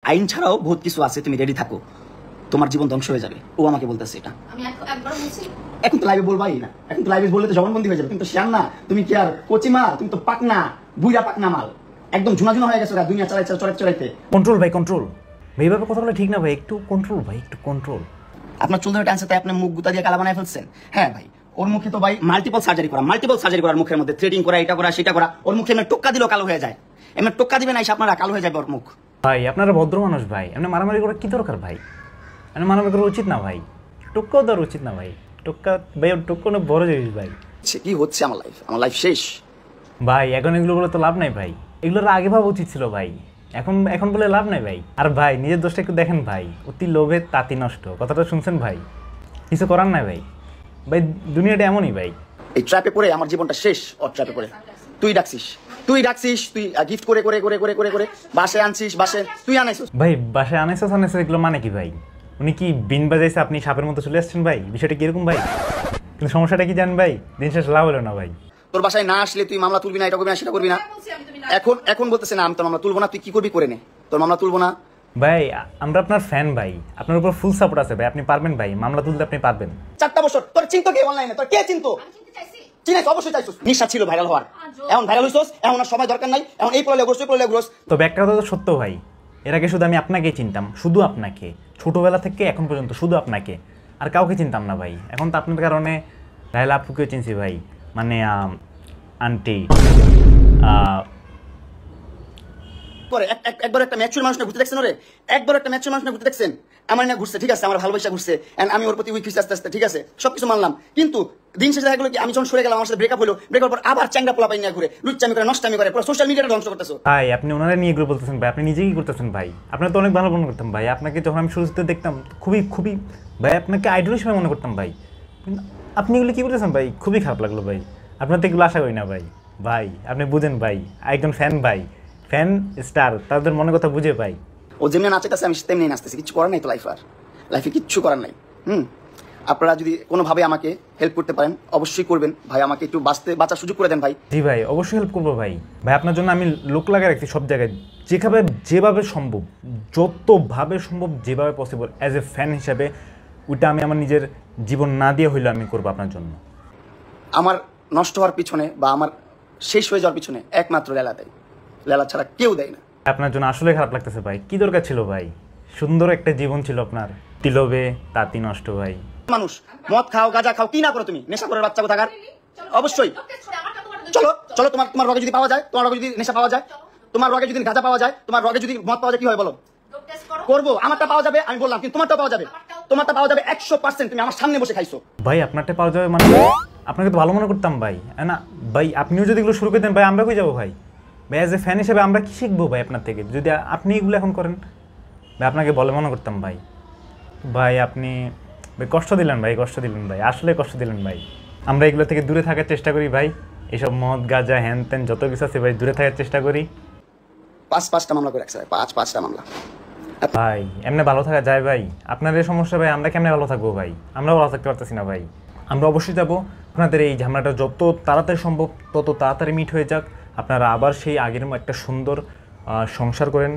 আইন ছাড়াও বহুত কিছু আছে, তুমি রেডি থাকো, তোমার জীবন ধ্বংস হয়ে যাবে। ও আমাকে বলতেছে এটা। আমি একবার বলছি, এখন তো লাইভে বলবাই না, এখন তো লাইভে বললে তো জবানবন্দি হয়ে যাবে। কিন্তু শিয়ান না, তুমি কি আর কচি মাল, তুমি তো পাকনা বুইরা পাকনা মাল, একদম ঝুনা ঝুনা হয়ে গেছো দুনিয়া চড়াইতে। কন্ট্রোল ভাই, কন্ট্রোল ভাই, এইভাবে কথা বলে ঠিক না ভাই, একটু কন্ট্রোল ভাই, একটু কন্ট্রোল। আপনার চুল ধরে টানছে তাই আপনি মুখ গুতা দিয়ে কালা বানায় ফেলছেন। হ্যাঁ ভাই, ওর মুখে তো ভাই মাল্টিপল সার্জারি করার মুখের মধ্যে থ্রেডিং করা, এটা করা সেটা করা, ওর মুখে এমনি টোক্কা দিলেও কালো হয়ে যায়। এমনি টোক্কা দিবেন না, আপনারা কালো হয়ে যাবে ওর মুখ। ভাই আপনারা ভদ্র মানুষ ভাই, এমনি মারামারি করা কি দরকার ভাই? এমনি মারামারি করা উচিত না ভাই, টোক্কাও দেওয়ার উচিত না ভাই। টোক্কা ভাই, ওর টোক্কা অনেক বড় জিনিস ভাই। কি হচ্ছে আমার লাইফ শেষ ভাই। এখন এগুলো বলে তো লাভ নাই ভাই, এগুলোর আগে ভাবা উচিত ছিল ভাই, এখন বলে লাভ নাই ভাই। আর ভাই নিজের দোষটা একটু দেখেন ভাই, অতি লোভে তাঁতি নষ্ট, কথাটা শুনছেন ভাই? কিছু করার নাই ভাই, ভাই দুনিয়াটা এমনই ভাই। এই ট্র্যাপে পড়ে আমার জীবনটা শেষ। ওর ট্র্যাপে পড়ে তুই ডাকছিস, তুই গিফট করে বাসে আনছিস, বাসে তুই আনাইছিস ভাই। বাসায় আনাইছিস এগুলো মানে কি ভাই? উনি কি বিন বাজাইছে, আপনি সাপের মতো চলে আসছেন ভাই? বিষয়টা কিরকম ভাই? কিন্তু সমস্যাটা কি জান ভাই, দিন শেষ লাভ হলো না ভাই। তোর বাসায় না আসলে তুই মামলা তুলবি না, এটা করবি না, সেটা করবি না। এখন বলতেছে না আমি তোর মামলা তুলবো না, তুই কি করবি করে নে, তোর মামলা তুলবো না। ভাই আমরা আপনার ফ্যান ভাই, আপনার উপর ফুল সাপোর্ট আছে ভাই, আপনি পারবেন ভাই, মামলা তুলতে আপনি পারবেন। 4টা বছর তোর চিন্তা কে অনলাইনে, তোর কে চিন্তা? চিনাইছ, অবশ্যই চাইছিস, নিশা ছিল ভাইরাল হওয়ার, এখন ভাইরাল হইছস, এখন আর সময় দরকার নাই, এখন এই পড়ালে গ্রোস। তবে একটা কথা তো সত্য ভাই, এর আগে শুধু আমি আপনাকেই চিনতাম, শুধু আপনাকে, ছোটবেলা থেকে এখন পর্যন্ত শুধু আপনাকে, আর কাউকে চিনতাম না ভাই। এখন তো আপনার কারণে রাহেলা আপুকেও চিনছি ভাই, মানে আন্টি করে একবার একটা ম্যাচুর মানুষ না ঘুরতে দেখছেন ওরে, একবার একটা ম্যাচুর মানুষ না ঘুরতে দেখছেন? আমার না ঘুরছে, ঠিক আছে, আমার ভালোবাসা ঘুরছে, এন্ড আমি ওর প্রতি উইক হইছে আস্তে, ঠিক আছে, সবকিছু মানলাম। কিন্তু দিন শেষে দেখা গেলো কি, আমি যখন সরে গেলাম, আমার সাথে ব্রেকআপ হলো, ব্রেকআপ পর আবার চ্যাংড়া পোলা পাই না ঘুরে, লুচ্চামি করে, নষ্টামি করে, পুরো সোশ্যাল মিডিয়াটা ধ্বংস করতেছো ভাই। আপনি ওনারা নিয়ে এগুলো বলতেছেন ভাই, আপনি নিজেই করতেছেন ভাই। আপনার তো অনেক ভালো মনে করতাম ভাই, আপনাকে যখন আমি শুরুতে দেখতাম খুবই ভাই, আপনাকে আইডল হিসেবে মনে করতাম ভাই। আপনি এগুলো কি বলতেছেন ভাই, খুবই খারাপ লাগলো ভাই। আপনার তো এগুলো আশা করি না ভাই। ভাই আপনি বুঝেন ভাই, একজন ফ্যান ভাই, ফ্যান স্টার, তাদের মনের কথা বুঝে ভাই। ও যেমনি নাচতেছে আমি তেমনি নাচতেছি, কিছু করার নাই তো লাইফে কিচ্ছু করার নাই। আপনারা যদি কোনোভাবে আমাকে হেল্প করতে পারেন অবশ্যই করবেন ভাই, আমাকে একটু বাঁচার সুযোগ করে দেন ভাই। জি ভাই, অবশ্যই হেল্প করবো ভাই। ভাই আপনার জন্য আমি লোক লাগাই রাখছি সব জায়গায়, যেভাবে সম্ভব, যতভাবে সম্ভব, যেভাবে পসিবল, অ্যাজ এ ফ্যান হিসাবে, ওইটা আমি আমার নিজের জীবন না দিয়ে হইলেও আমি করবো আপনার জন্য। আমার নষ্ট হওয়ার পিছনে বা আমার শেষ হয়ে যাওয়ার পিছনে একমাত্র লেলা দেয়, লেলা ছাড়া কেউ দেয় না। আপনার জন্য আসলে খারাপ লাগতেছে ভাই, কি দরকার ছিল ভাই? সুন্দর একটা জীবন ছিল আপনার, তিলবে তাঁতি নষ্ট ভাই। মানুষ মদ খাও, গাঁজা খাও, কি না করো তুমি, নেশা করে বাচ্চা কোথাকার। অবশ্যই চলো, তোমার রগে যদি পাওয়া যায়, তোমার রগে যদি নেশা পাওয়া যায়, তোমার রগে যদি গাঁজা পাওয়া যায়, তোমার রগে যদি মদ পাওয়া যায়, কি হয় বলো? করবো, আমারটা পাওয়া যাবে, আমি বললাম, কিন্তু তোমারটা পাওয়া যাবে 100%। তুমি আমার সামনে বসে খাইছো ভাই, আপনারটা পাওয়া যাবে মানে? আপনাকে তো ভালো মনে করতাম ভাই, না ভাই, আপনিও যদি এগুলো শুরু করে দেন ভাই, আমরা কই যাবো ভাই? ভাই অ্যাজ এ ফ্যান হিসেবে আমরা কি শিখবো ভাই আপনার থেকে, যদি আপনি এগুলো এখন করেন ভাই? আপনাকে বলে মনে করতাম ভাই। ভাই আপনি ভাই কষ্ট দিলেন ভাই, আসলে কষ্ট দিলেন ভাই। আমরা এগুলো থেকে দূরে থাকার চেষ্টা করি ভাই, এসব মদ গাঁজা হ্যান ত্যান যত কিছু আছে ভাই, দূরে থাকার চেষ্টা করি। 5টা মামলা করে রাখছে ভাই, 5টা মামলা। ভাই এমনি ভালো থাকা যায় ভাই? আপনার এই সমস্যা ভাই, আমরা কেমনে ভালো থাকবো ভাই? আমরা ভালো থাকতে পারতেছি না ভাই। আমরা অবশ্যই যাবো, আপনাদের এই ঝামেলাটা যত তাড়াতাড়ি সম্ভব তত তাড়াতাড়ি মিট হয়ে যাক, আপনারা আবার সেই আগের একটা সুন্দর সংসার করেন।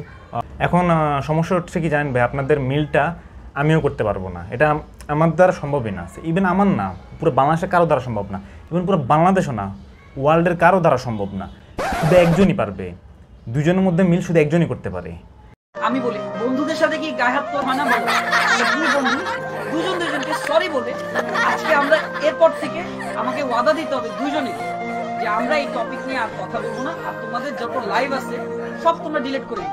এখন সমস্যা হচ্ছে কি জানেন ভাই, আপনাদের মিলটা আমিও করতে পারবো না, এটা আমার দ্বারা সম্ভবই না। ইভেন আমার না, পুরো বাংলাদেশের কারো দ্বারা সম্ভব না, ইভেন পুরো বাংলাদেশও না, ওয়ার্ল্ডের কারো দ্বারা সম্ভব না। শুধু একজনই পারবে, দুজনের মধ্যে মিল শুধু একজনই করতে পারে। আমি বলি বন্ধুদের সাথে কি গায়ে হাত তোলা হয় না? বলো, দুই বন্ধু দুজনকে সরি বলে আজকে আমরা এরপর থেকে আমাকে ওয়াদা দিতে হবে দুজনে যে আমরা এই টপিক নিয়ে আর কথা বলবো না, আর তোমাদের যত লাইভ আছে সব তোমরা ডিলিট করে দিও।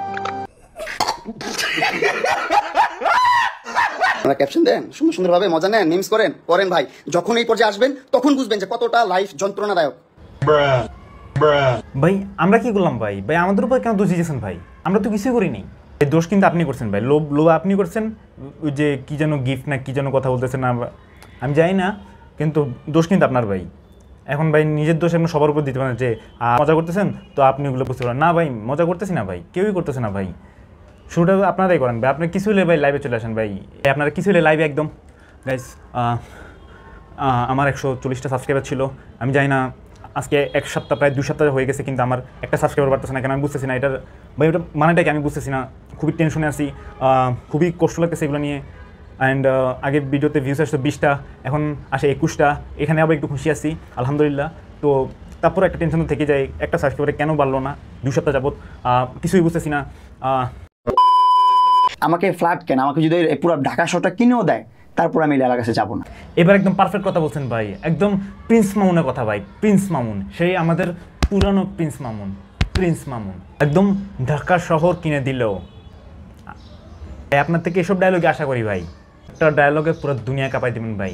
আপনারা ক্যাপশন দেন, সুন্দরভাবে মজা নেন, মিমস করেন ভাই। যখন এই পর্যায়ে আসবেন তখন বুঝবেন যে কতটা লাইফ যন্ত্রণাদায়ক। ভাই আমরা কি করলাম ভাই? ভাই আমাদের উপর কেন দোষ দিয়েছেন ভাই? আমরা তো কিছুই করিনি। এই দোষ কিন্তু আপনি করছেন ভাই, লোভ আপনি করছেন। ওই যে কি যেন গিফট না কি যেন কথা বলতেছেন না, আমি জানি না, কিন্তু দোষ কিন্তু আপনার ভাই। এখন ভাই নিজের দোষ আপনি সবার উপর দিতে পারেন যে মজা করতেছেন তো আপনি ওগুলো বুঝতে পারেন না। ভাই মজা করতেছি না ভাই, কেউই করতেছে না ভাই, শুরুটা আপনারাই করেন ভাই। আপনার কিছু হলে ভাই লাইভে চলে আসেন ভাই, আপনারা কিছু হলে লাইভে একদম গাইস। আমার 140টা সাবস্ক্রাইবার ছিল, আমি জানি না আজকে 1 সপ্তাহ প্রায় 2 সপ্তাহ হয়ে গেছে, কিন্তু আমার একটা সাবস্ক্রাইবার বাড়তেছে না কেন আমি বুঝতেছি না। এটার ভাই ওটা মানেটা কি আমি বুঝতেছি না, খুবই টেনশনে আছি, খুবই কষ্ট লাগতেছে এগুলো নিয়ে। অ্যান্ড আগে ভিডিওতে ভিউজ আসতো 20টা, এখন আসে 21টা, এখানে আবার একটু খুশি আছি আলহামদুলিল্লাহ। তো তারপরে একটা টেনশন থেকে যায়, একটা সাবস্ক্রাইবারে কেন বাড়লো না 2 সপ্তাহ যাবত, কিছুই বুঝতেছি না। আমাকে ফ্ল্যাট কেন, আমাকে যদি এই পুরো ঢাকা শহরটা কিনেও দেয় তারপর আমি লীলার কাছে যাবো না। এবার একদম পারফেক্ট কথা বলছেন ভাই, একদম প্রিন্স মামুনের কথা ভাই, প্রিন্স মামুন, সেই আমাদের পুরানো প্রিন্স মামুন, প্রিন্স মামুন একদম ঢাকা শহর কিনে দিলেও। আপনার থেকে এসব ডায়লগে আশা করি ভাই, একটা ডায়লগে পুরো দুনিয়া কাঁপাই দেবেন ভাই।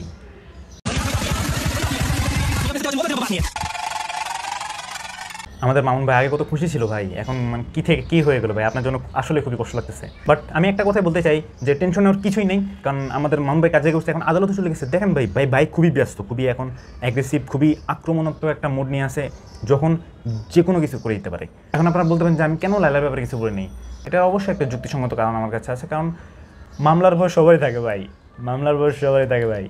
আমাদের মামুন ভাই আগে কত খুশি ছিল ভাই, এখন মানে কী থেকে কী হয়ে গেলো ভাই, আপনার জন্য আসলে খুবই কষ্ট লাগতেছে। বাট আমি একটা কথাই বলতে চাই যে টেনশনের কিছুই নেই, কারণ আমাদের মামুন ভাই কাজে করছে, এখন আদালতে চলে গেছে। দেখেন ভাই, ভাই খুবই ব্যস্ত, খুবই এখন অ্যাগ্রেসিভ, খুবই আক্রমণাত্মক একটা মুড নিয়ে আসে, যখন যে কোনো কিছু করে দিতে পারে। এখন আপনারা বলতে পারেন যে আমি কেন লাইলার ব্যাপারে কিছু বলে নেই, এটা অবশ্যই একটা যুক্তিসঙ্গত কারণ আমার কাছে আছে, কারণ মামলার ভয় সবারই থাকে ভাই, মামলার ভয় সবারই থাকে ভাই।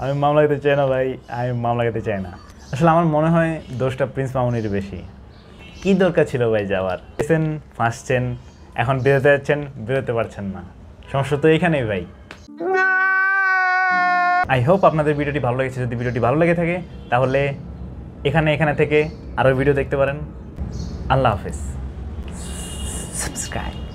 আমি মামলা খেতে চাই না ভাই, আমি মামলা খেতে চাই না। আসলে আমার মনে হয় দোষটা প্রিন্স মামুনের বেশি। কী দরকার ছিল ভাই যাওয়ার, এসেন ফাঁসছেন, এখন বেরোতে যাচ্ছেন, বেরোতে পারছেন না, সমস্যা তো এখানেই ভাই। আই হোপ আপনাদের ভিডিওটি ভালো লেগেছে। যদি ভিডিওটি ভালো লেগে থাকে তাহলে এখানে থেকে আরও ভিডিও দেখতে পারেন। আল্লাহ হাফেজ। সাবস্ক্রাইব।